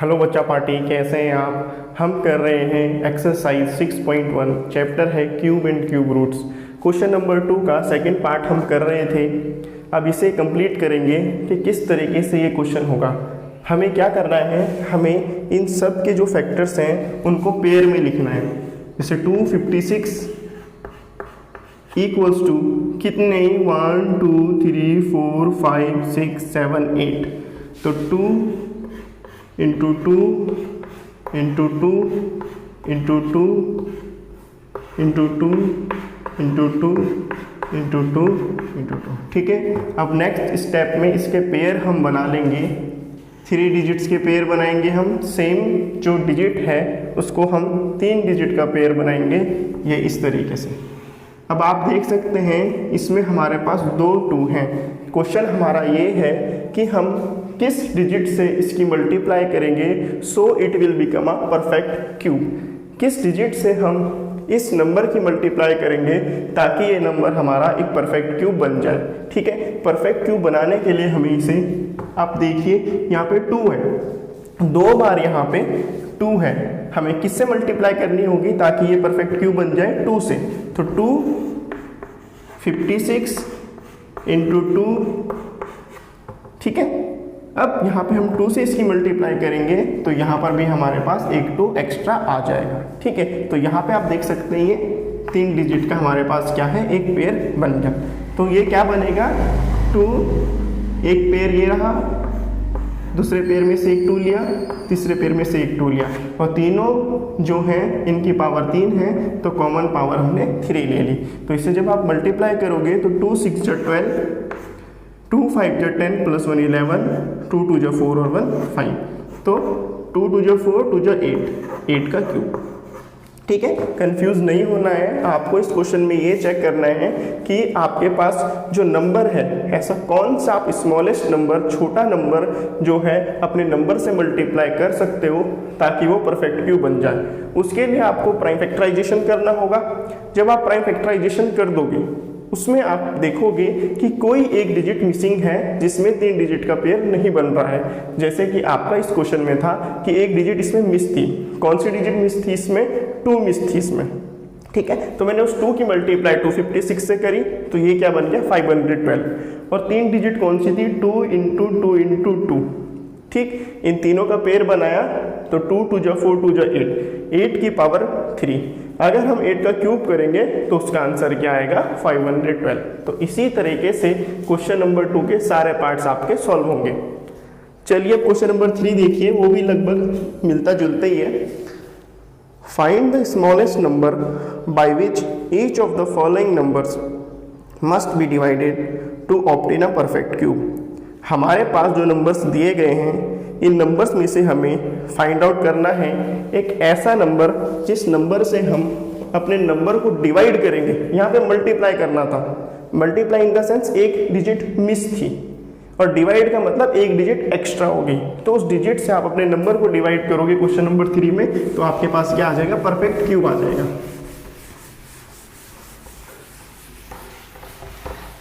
Hello बच्चा party, कैसे हैं आप। हम कर रहे हैं एक्सरसाइज 6.1, चैप्टर है cube and cube roots. Question number 2 का सेकंड पार्ट हम कर रहे थे। अब इसे कंप्लीट करेंगे कि किस तरीके से ये क्वेश्चन होगा। हमें क्या करना है, हमें इन सब के जो फैक्टर्स हैं उनको पेयर में लिखना है। जैसे 256 इक्वल्स टू कितने, 1 2 3 4 5 6 7 8। तो 2 into 2 into 2 into 2 into 2 into 2 into 2 into 2। ठीक है। अब नेक्स्ट स्टेप में इसके पेयर हम बना लेंगे। 3 डिजिट्स के पेयर बनाएंगे हम। सेम जो डिजिट है उसको हम 3 डिजिट का पेयर बनाएंगे, ये इस तरीके से। अब आप देख सकते हैं इसमें हमारे पास 2 2 हैं। क्वेश्चन हमारा ये है कि हम किस डिजिट से इसकी मल्टीप्लाई करेंगे so it will become a perfect cube. किस डिजिट से हम इस नंबर की मल्टीप्लाई करेंगे ताकि ये नंबर हमारा एक परफेक्ट क्यूब बन जाए। ठीक है। परफेक्ट क्यूब बनाने के लिए हमें इसे, आप देखिए यहाँ पे 2 है, 2 बार यहाँ पे 2 है। हमें किससे मल्टीप्लाई करनी होगी ताकि ये परफेक्ट क्यूब बन जाए, 2 से। तो 256 इंटू 2। ठीक है। अब यहाँ पे हम 2 से इसकी मल्टीप्लाई करेंगे तो यहाँ पर भी हमारे पास एक 2 एक्स्ट्रा आ जाएगा। ठीक है। तो यहाँ पे आप देख सकते हैं ये 3 डिजिट का हमारे पास क्या है, एक पेयर बन गया। तो ये क्या बनेगा, 2, एक पेयर ये रहा, दूसरे पेयर में से एक 2 लिया, तीसरे पेयर में से एक 2 लिया, और तीनों जो हैं इनकी पावर 3 है तो कॉमन पावर हमने 3 ले ली। तो इसे जब आप मल्टीप्लाई करोगे तो 2 6 12, 2 5 10 प्लस 1 11, 2 2 4 और 1 5। तो 2 2 4 2 8 का क्यूब। ठीक है। कंफ्यूज नहीं होना है आपको। इस क्वेश्चन में ये चेक करना है कि आपके पास जो नंबर है, ऐसा कौन सा आप स्मॉलेस्ट नंबर, छोटा नंबर जो है अपने नंबर से मल्टीप्लाई कर सकते हो ताकि वो परफेक्ट क्यूब बन जाए। उसके लिए आपको प्राइम फैक्टराइजेशन करना होगा। जब आप प्राइम फैक्टराइजेशन कर दोगे उसमें आप देखोगे कि कोई एक डिजिट मिसिंग है जिसमें 3 डिजिट का पेयर नहीं बन रहा है। जैसे कि आपका इस क्वेश्चन में था कि एक डिजिट इसमें मिस थी। कौन सी डिजिट मिस थी इसमें, 2 मिस थी इसमें। ठीक है। तो मैंने उस 2 की मल्टीप्लाई 256 से करी तो ये क्या बन गया, 512। और 3 डिजिट कौन सी थी, 2 इंटू 2 इंटू 2। ठीक। इन तीनों का पेयर बनाया तो 2 2 4 2 8 की पावर 3। अगर हम 8 का क्यूब करेंगे तो उसका आंसर क्या आएगा, 512। तो इसी तरीके से क्वेश्चन नंबर 2 के सारे पार्ट्स आपके सॉल्व होंगे। चलिए क्वेश्चन नंबर 3 देखिए, वो भी लगभग मिलता जुलता ही है। Find the smallest number by which each of the following numbers must be divided to obtain a perfect cube. हमारे पास जो नंबर्स दिए गए हैं इन नंबर्स में से हमें फाइंड आउट करना है एक ऐसा नंबर जिस नंबर से हम अपने नंबर को डिवाइड करेंगे। यहाँ पे मल्टीप्लाई करना था। मल्टीप्लाई इन द सेंस एक डिजिट मिस थी, और डिवाइड का मतलब एक डिजिट एक्स्ट्रा हो गई। तो उस डिजिट से आप अपने नंबर को डिवाइड करोगे क्वेश्चन नंबर 3 में, तो आपके पास क्या आ जाएगा, परफेक्ट क्यूब आ जाएगा।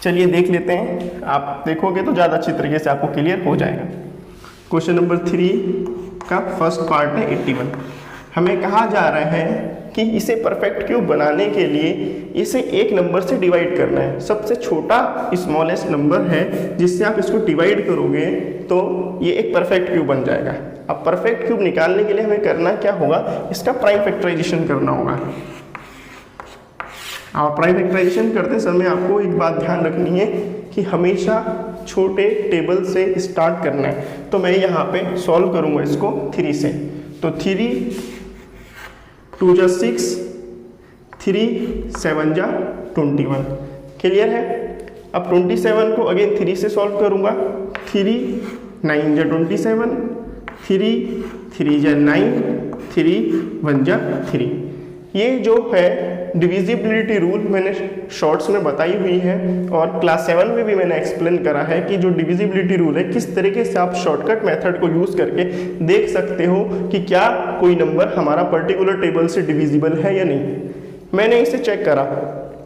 चलिए देख लेते हैं। आप देखोगे तो ज़्यादा अच्छी तरीके से आपको क्लियर हो जाएगा। क्वेश्चन नंबर 3 का फर्स्ट पार्ट है 81। हमें कहा जा रहा है कि इसे परफेक्ट क्यूब बनाने के लिए इसे एक नंबर से डिवाइड करना है। सबसे छोटा स्मॉलेस्ट नंबर है जिससे आप इसको डिवाइड करोगे तो ये एक परफेक्ट क्यूब बन जाएगा। अब परफेक्ट क्यूब निकालने के लिए हमें करना क्या होगा, इसका प्राइम फैक्टराइजेशन करना होगा। और प्राइम फैक्टराइजेशन करते समय आपको एक बात ध्यान रखनी है कि हमेशा छोटे टेबल से स्टार्ट करना है। तो मैं यहाँ पे सॉल्व करूँगा इसको 3 से। तो 3 2 जा 6, 3 7 जा 21। क्लियर है। अब 27 को अगेन 3 से सॉल्व करूँगा। 3 9 जा 27, 3 जा 9, 3 1 जा 3। ये जो है डिविजिबिलिटी रूल मैंने शॉर्ट्स में बताई हुई है, और क्लास 7 में भी मैंने एक्सप्लेन करा है कि जो डिविजिबिलिटी रूल है किस तरीके से आप शॉर्टकट मेथड को यूज़ करके देख सकते हो कि क्या कोई नंबर हमारा पर्टिकुलर टेबल से डिविजिबल है या नहीं। मैंने इसे चेक करा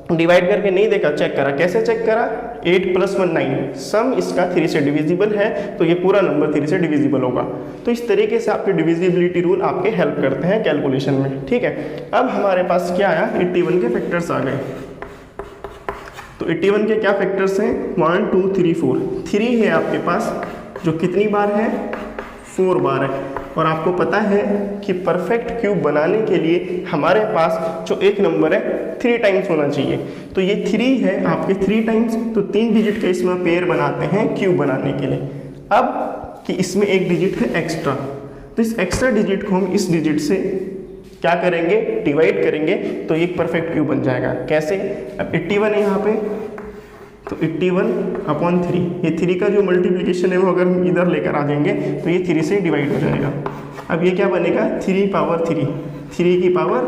डिवाइड करके नहीं देखा, चेक करा। कैसे चेक करा? 8 + 1 9, सम इसका 3 से डिविजिबल है तो ये पूरा नंबर 3 से डिविजिबल होगा। तो इस तरीके से आपके डिविजिबिलिटी रूल आपके हेल्प करते हैं कैलकुलेशन में, ठीक है। अब हमारे पास क्या आया? 81 के फैक्टर्स आ गए। तो 81 के क्या फैक्टर्स हैं? 1 2 3 4। 3 है आपके पास, जो कितनी बार है? 4 बार है। और आपको पता है कि परफेक्ट क्यूब बनाने के लिए हमारे पास जो एक नंबर है 3 टाइम्स होना चाहिए। तो ये 3 है आपके 3 टाइम्स, तो 3 डिजिट का इसमें पेयर बनाते हैं क्यूब बनाने के लिए। अब कि इसमें एक डिजिट है एक्स्ट्रा, तो इस एक्स्ट्रा डिजिट को हम इस डिजिट से क्या करेंगे? डिवाइड करेंगे, तो एक परफेक्ट क्यूब बन जाएगा। कैसे? अब 81 है यहाँ पे, तो 81/3, ये 3 का जो मल्टीप्लिकेशन है वो अगर हम इधर लेकर आ जाएंगे तो ये 3 से डिवाइड हो जाएगा। अब ये क्या बनेगा? 3/3, 3 की पावर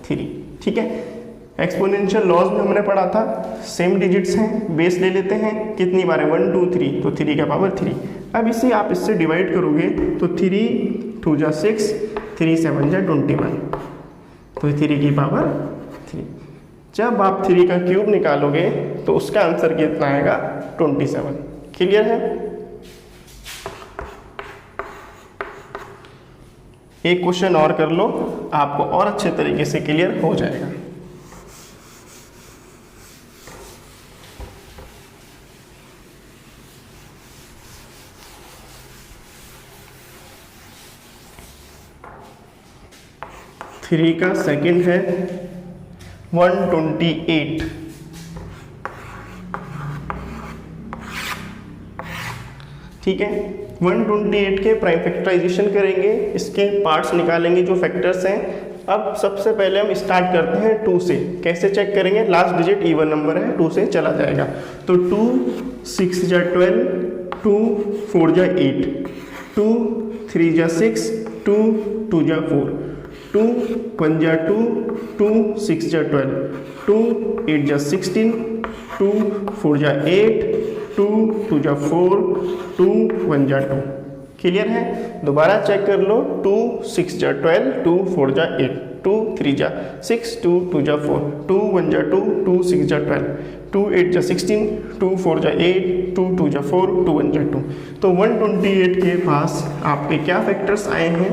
3, ठीक है। एक्सपोनेंशियल लॉज में हमने पढ़ा था, सेम डिजिट्स हैं, बेस ले लेते हैं, कितनी बार है? 1 2 3, तो 3 का पावर 3। अब इसे आप इससे डिवाइड करोगे तो 3 2 जा 6, 3 7 जा 21, तो 3 की पावर 3। जब आप 3 का क्यूब निकालोगे तो उसका आंसर कितना आएगा? 27। क्लियर है? एक क्वेश्चन और कर लो, आपको और अच्छे तरीके से क्लियर हो जाएगा। थ्री का सेकंड है 128, ठीक है। 128 के प्राइम फैक्टराइजेशन करेंगे, इसके पार्ट्स निकालेंगे जो फैक्टर्स हैं। अब सबसे पहले हम स्टार्ट करते हैं 2 से। कैसे चेक करेंगे? लास्ट डिजिट इवन नंबर है, 2 से चला जाएगा। तो 2 6 जा 12, 2 4 जा 8, 2 3 जा 6, 2 2 जा 4, 2 1 जा 2, 2 6 जा 12, 2 8 जा 16, 2 4 जा 8, 2 2 जा 4, 2 1 जा 2। क्लियर है? दोबारा चेक कर लो। 2 6 जा 12, 2 4 जा 8, 2 3 जा 6, 2 2 जा 4, 2 1 जा 2, 2 6 जा 12, 2 8 जा 16, 2 4 जा 8, 2 2 जा 4, 2 1 जा 2। तो 128 के पास आपके क्या फैक्टर्स आए हैं?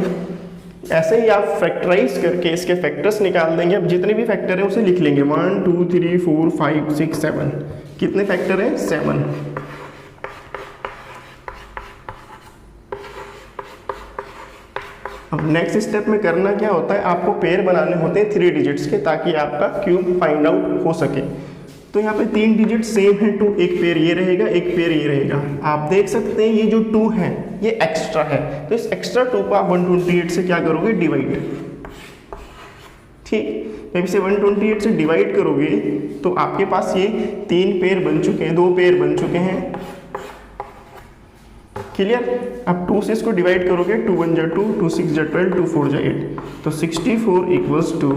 ऐसे ही आप फैक्टराइज करके इसके फैक्टर्स निकाल देंगे। अब जितने भी फैक्टर है उसे लिख लेंगे, 1 2 3 4 5 6 7। कितने फैक्टर हैं? 7। अब नेक्स्ट स्टेप में करना क्या होता है? आपको पेयर बनाने होते हैं 3 डिजिट्स के, ताकि आपका क्यूब फाइंड आउट हो सके। तो यहाँ पे 3 डिजिट सेम है, 2, एक पेयर ये रहेगा, एक पेयर ये रहेगा। आप देख सकते हैं ये जो 2 है ये एक्स्ट्रा है, तो इस एक्स्ट्रा 2 को आप 128 से क्या करोगे? डिवाइड। ठीक, जब इसे 128 से डिवाइड करोगे तो आपके पास ये 3 पेयर बन चुके हैं, 2 पेयर बन चुके हैं। क्लियर? अब 2 से इसको डिवाइड करोगे, 2 1 जा 2, 2 6 जा 12, 2 4 जा 8, तो 64 = 2,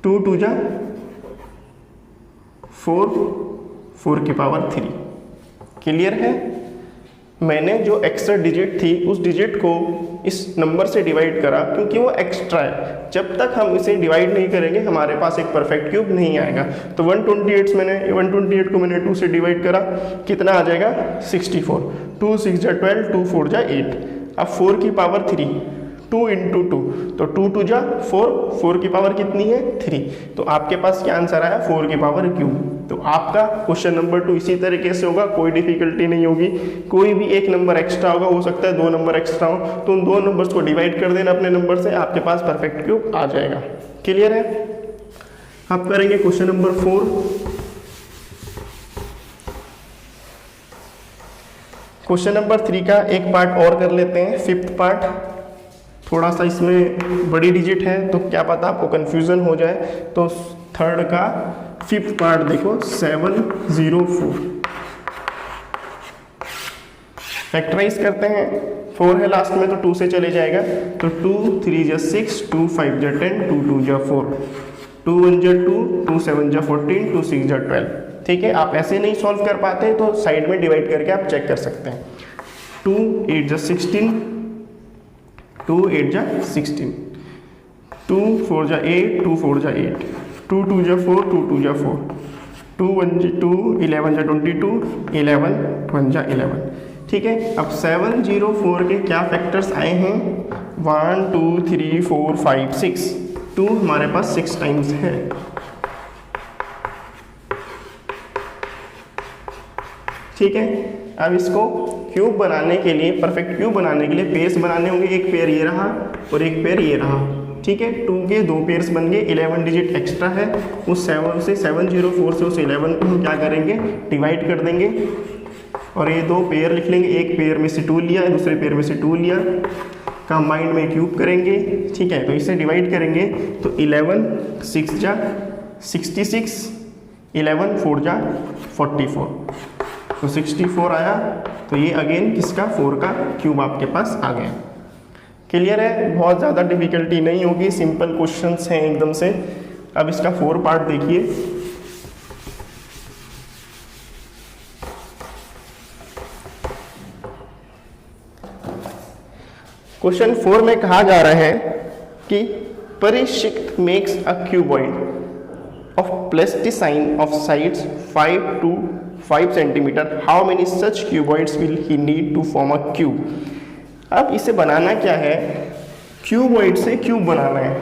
2 2 जा 4, 4 की पावर 3। क्लियर है? मैंने जो एक्स्ट्रा डिजिट थी उस डिजिट को इस नंबर से डिवाइड करा, क्योंकि वो एक्स्ट्रा है। जब तक हम इसे डिवाइड नहीं करेंगे हमारे पास एक परफेक्ट क्यूब नहीं आएगा। तो 128 को मैंने 2 से डिवाइड करा, कितना आ जाएगा? 64। 2 6 जा 12, 2 4 जा 8। अब 4 की पावर 3, 2 × 2, तो 2 2 जा 4, 4 की पावर कितनी है? 3। तो आपके पास क्या आंसर आया? 4 की पावर क्यूब। तो आपका क्वेश्चन नंबर 2 इसी तरीके से होगा, कोई डिफिकल्टी नहीं होगी। कोई भी एक नंबर एक्स्ट्रा होगा, हो सकता है 2 नंबर एक्स्ट्रा हो, तो उन 2 नंबर्स को डिवाइड कर देना अपने नंबर से, आपके पास परफेक्ट क्यूब आ जाएगा। क्लियर है? अब करेंगे क्वेश्चन नंबर 4। क्वेश्चन नंबर 3 का एक पार्ट और कर लेते हैं, 5th पार्ट। थोड़ा सा इसमें बड़ी डिजिट है तो क्या पता आपको कंफ्यूजन हो जाए, तो 3rd का 5th पार्ट देखो, 704। फैक्टराइज करते हैं, 4 है लास्ट में तो 2 से चले जाएगा, तो 2 3 जा 6, 2 5 जा 10, 2 2 जा 4, 2 1 जा 2, 2 7 जा 14, 2 6 जा 12। ठीक है, आप ऐसे नहीं सॉल्व कर पाते तो साइड में डिवाइड करके आप चेक कर सकते हैं। 2 8 जा 16, 2 8 जा 16, 2 4 जा 8, 2 4 जा 8, 2 2 2 जा 4, 2 2 जा 4, 2 1 जा 2, 11 जा 22, 11 1 जा 11। ठीक है, अब 704 के क्या फैक्टर्स आए हैं? 1 2 3 4 5 6। 2 हमारे पास 6 टाइम्स है। ठीक है, अब इसको क्यूब बनाने के लिए, परफेक्ट क्यूब बनाने के लिए पेयर्स बनाने होंगे। एक पेयर ये रहा और एक पेयर ये रहा। ठीक है, 2 के 2 पेयर्स बन गए, 11 डिजिट एक्स्ट्रा है। उस 704 से उस 11 को हम क्या करेंगे? डिवाइड कर देंगे और ये 2 पेयर लिख लेंगे। एक पेयर में से 2 लिया, दूसरे पेयर में से 2 लिया, कंबाइंड में क्यूब करेंगे। ठीक है, तो इसे डिवाइड करेंगे तो 11 6 जा 66, 11 4 जा 44, तो 64 आया। तो ये अगेन किसका? 4 का क्यूब आपके पास आ गया। क्लियर है? बहुत ज़्यादा डिफिकल्टी नहीं होगी, सिंपल क्वेश्चंस हैं एकदम से। अब इसका 4 पार्ट देखिए। क्वेश्चन 4 में कहा जा रहा है कि Parikshit makes a cuboid of plasticine of sides 5 to 5 centimeter. How many such cuboids will he need to form a cube? अब इसे बनाना क्या है? क्यूबॉइड से क्यूब बनाना है।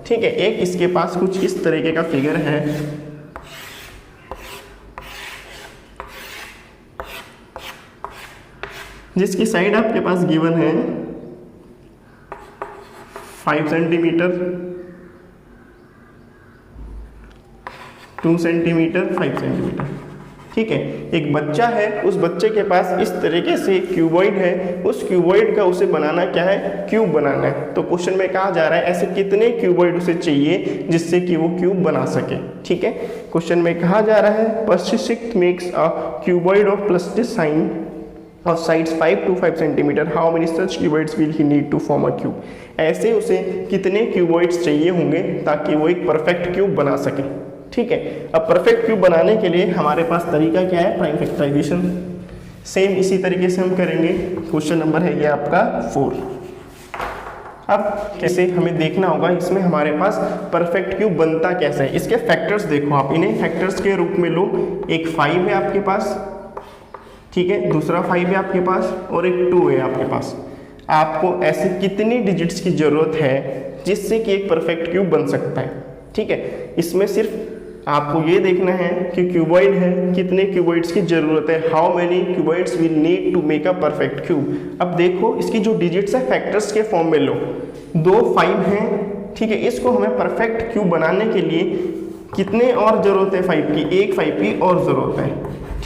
ठीक है, एक इसके पास कुछ इस तरीके का फिगर है। जिसकी साइड आपके पास गिवन है 5 सेंटीमीटर, 2 सेंटीमीटर, 5 सेंटीमीटर। ठीक है, एक बच्चा है, उस बच्चे के पास इस तरीके से क्यूबॉइड है। उस क्यूबॉइड का उसे बनाना क्या है? क्यूब बनाना है। तो क्वेश्चन में कहा जा रहा है ऐसे कितने क्यूबॉइड उसे चाहिए जिससे कि वो क्यूब बना सके। ठीक है, क्वेश्चन में कहा जा रहा है Parikshit makes a cuboid of plasticine of sides 5 to 5 centimeter. How many such cuboids will he need to form a cube? ऐसे उसे कितने क्यूबॉइड्स चाहिए होंगे ताकि वो एक परफेक्ट क्यूब बना सके। ठीक है, अब परफेक्ट क्यूब बनाने के लिए हमारे पास तरीका क्या है? Prime factorisation. सेम इसी तरीके से हम करेंगे। क्वेश्चन नंबर है ये आपका 4। अब कैसे हमें देखना होगा, इसमें हमारे पास परफेक्ट क्यूब बनता कैसे है। इसके फैक्टर्स देखो आप, इन्हें फैक्टर्स के रूप में लो। एक 5 है आपके पास, ठीक है, दूसरा 5 है आपके पास और एक 2 है आपके पास। आपको ऐसे कितनी डिजिट्स की जरूरत है जिससे कि एक परफेक्ट क्यूब बन सकता है। ठीक है, इसमें सिर्फ आपको ये देखना है कि क्यूबॉइड है, कितने क्यूबॉइड्स की जरूरत है। How many cuboids will need to make a perfect cube. अब देखो इसकी जो डिजिट्स है फैक्टर्स के फॉर्म में लो। 2 5 हैं। ठीक है, इसको हमें परफेक्ट क्यूब बनाने के लिए कितने और जरूरत है? 5 की, एक 5 की और जरूरत है।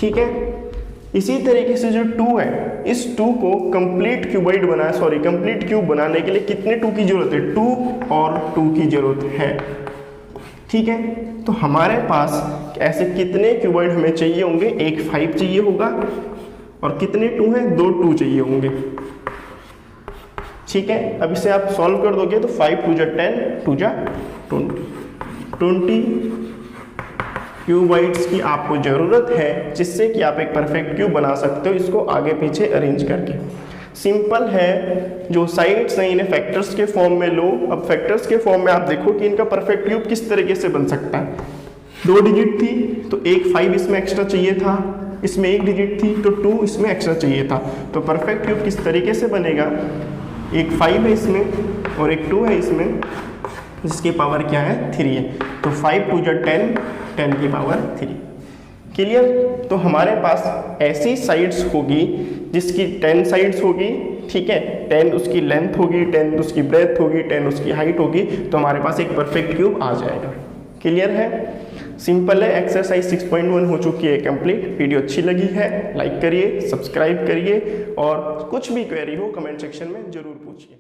ठीक है, इसी तरीके से जो 2 है, इस 2 को कंप्लीट क्यूबॉइड कंप्लीट क्यूब बनाने के लिए कितने 2 की जरूरत है? 2 और 2 की जरूरत है। ठीक है, तो हमारे पास ऐसे कितने क्यूबॉइड हमें चाहिए होंगे? एक 5 चाहिए होगा और कितने 2 हैं? 2 2 चाहिए होंगे। ठीक है, अब इसे आप सॉल्व कर दोगे तो 5 2 जा 10, 2 जा 20 क्यूबॉइड्स की आपको ज़रूरत है जिससे कि आप एक परफेक्ट क्यूब बना सकते हो, इसको आगे पीछे अरेंज करके। सिंपल है, जो साइड्स हैं इन्हें फैक्टर्स के फॉर्म में लो। अब फैक्टर्स के फॉर्म में आप देखो कि इनका परफेक्ट क्यूब किस तरीके से बन सकता है। 2 डिजिट थी तो एक 5 इसमें एक्स्ट्रा चाहिए था, इसमें 1 डिजिट थी तो 2 इसमें एक्स्ट्रा चाहिए था। तो परफेक्ट क्यूब किस तरीके से बनेगा? एक 5 है इसमें और एक 2 है इसमें, जिसकी पावर क्या है? 3 है। तो 5 2 जा 10, 10 की पावर 3। क्लियर? तो हमारे पास ऐसी साइड्स होगी जिसकी 10 साइड्स होगी। ठीक है, 10 उसकी लेंथ होगी, 10 उसकी ब्रेथ होगी, 10 उसकी हाइट होगी, तो हमारे पास एक परफेक्ट क्यूब आ जाएगा। क्लियर है? सिंपल है। एक्सरसाइज 6.1 हो चुकी है कंप्लीट। वीडियो अच्छी लगी है लाइक करिए, सब्सक्राइब करिए और कुछ भी क्वेरी हो कमेंट सेक्शन में जरूर पूछिए।